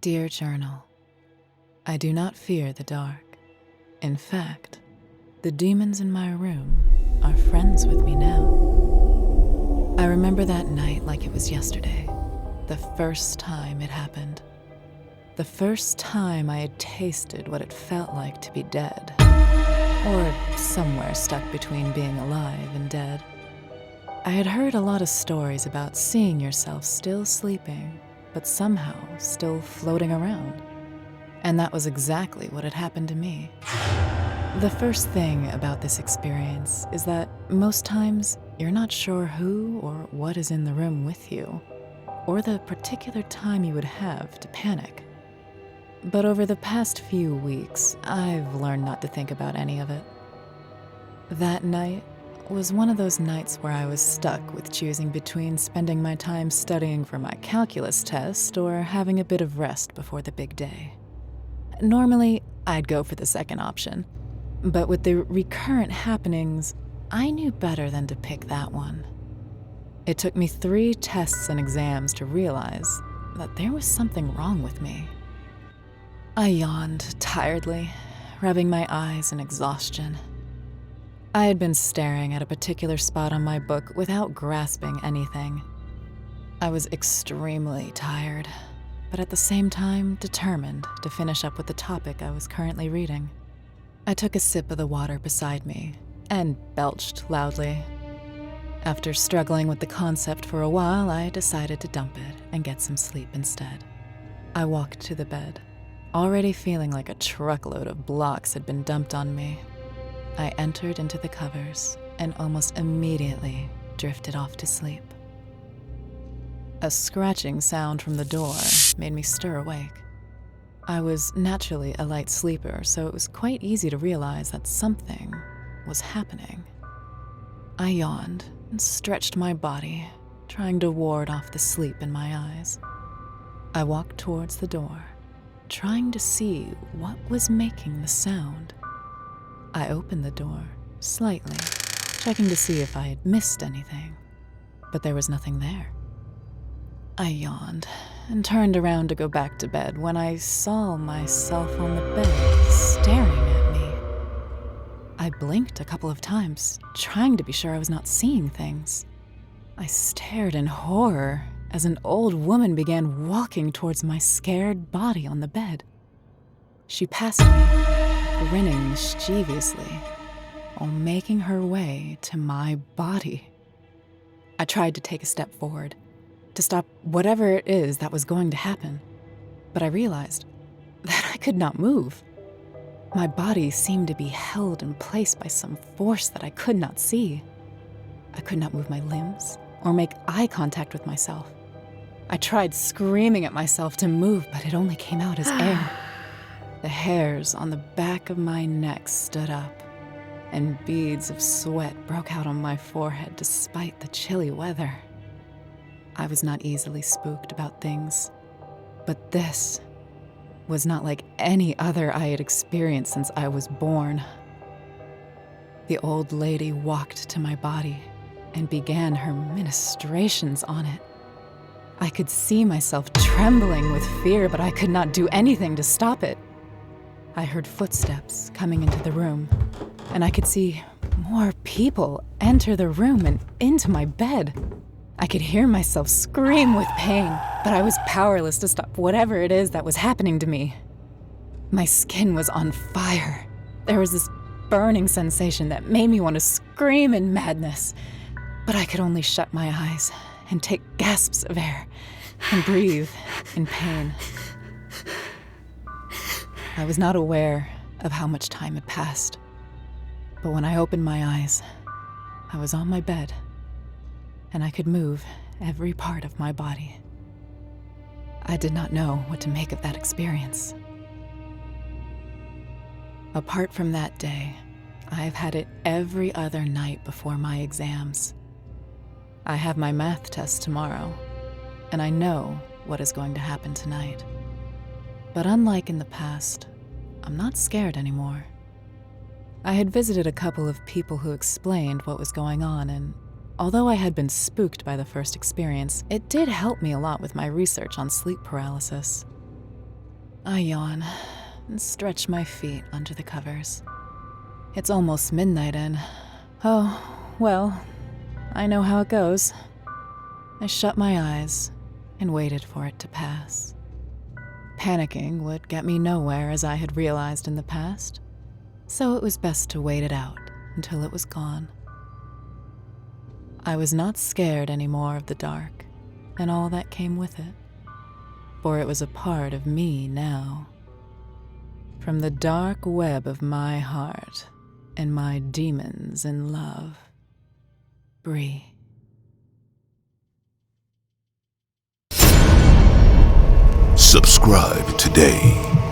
Dear Journal, I do not fear the dark. In fact, the demons in my room are friends with me now. I remember that night like it was yesterday, the first time it happened. The first time I had tasted what it felt like to be dead, or somewhere stuck between being alive and dead. I had heard a lot of stories about seeing yourself still sleeping, but somehow still floating around. And that was exactly what had happened to me. The first thing about this experience is that most times you're not sure who or what is in the room with you, or the particular time you would have to panic. But over the past few weeks, I've learned not to think about any of it. That night was one of those nights where I was stuck with choosing between spending my time studying for my calculus test or having a bit of rest before the big day. Normally, I'd go for the second option, but with the recurrent happenings, I knew better than to pick that one. It took me 3 tests and exams to realize that there was something wrong with me. I yawned tiredly, rubbing my eyes in exhaustion. I had been staring at a particular spot on my book without grasping anything. I was extremely tired, but at the same time determined to finish up with the topic I was currently reading. I took a sip of the water beside me and belched loudly. After struggling with the concept for a while, I decided to dump it and get some sleep instead. I walked to the bed, already feeling like a truckload of blocks had been dumped on me. I entered into the covers and almost immediately drifted off to sleep. A scratching sound from the door made me stir awake. I was naturally a light sleeper, so it was quite easy to realize that something was happening. I yawned and stretched my body, trying to ward off the sleep in my eyes. I walked towards the door, trying to see what was making the sound. I opened the door slightly, checking to see if I had missed anything, but there was nothing there. I yawned and turned around to go back to bed when I saw myself on the bed staring at me. I blinked a couple of times, trying to be sure I was not seeing things. I stared in horror as an old woman began walking towards my scared body on the bed. She passed me, grinning mischievously, while making her way to my body. I tried to take a step forward, to stop whatever it is that was going to happen, but I realized that I could not move. My body seemed to be held in place by some force that I could not see. I could not move my limbs or make eye contact with myself. I tried screaming at myself to move, but it only came out as air. The hairs on the back of my neck stood up, and beads of sweat broke out on my forehead despite the chilly weather. I was not easily spooked about things, but this was not like any other I had experienced since I was born. The old lady walked to my body and began her ministrations on it. I could see myself trembling with fear, but I could not do anything to stop it. I heard footsteps coming into the room, and I could see more people enter the room and into my bed. I could hear myself scream with pain, but I was powerless to stop whatever it is that was happening to me. My skin was on fire. There was this burning sensation that made me want to scream in madness, but I could only shut my eyes and take gasps of air and breathe in pain. I was not aware of how much time had passed, but when I opened my eyes, I was on my bed, and I could move every part of my body. I did not know what to make of that experience. Apart from that day, I've had it every other night before my exams. I have my math test tomorrow, and I know what is going to happen tonight. But unlike in the past, I'm not scared anymore. I had visited a couple of people who explained what was going on, and although I had been spooked by the first experience, it did help me a lot with my research on sleep paralysis. I yawn and stretch my feet under the covers. It's almost midnight and, oh, well, I know how it goes. I shut my eyes and waited for it to pass. Panicking would get me nowhere, as I had realized in the past, so it was best to wait it out until it was gone. I was not scared anymore of the dark and all that came with it, for it was a part of me now. From the dark web of my heart and my demons in love, Bree. Subscribe today.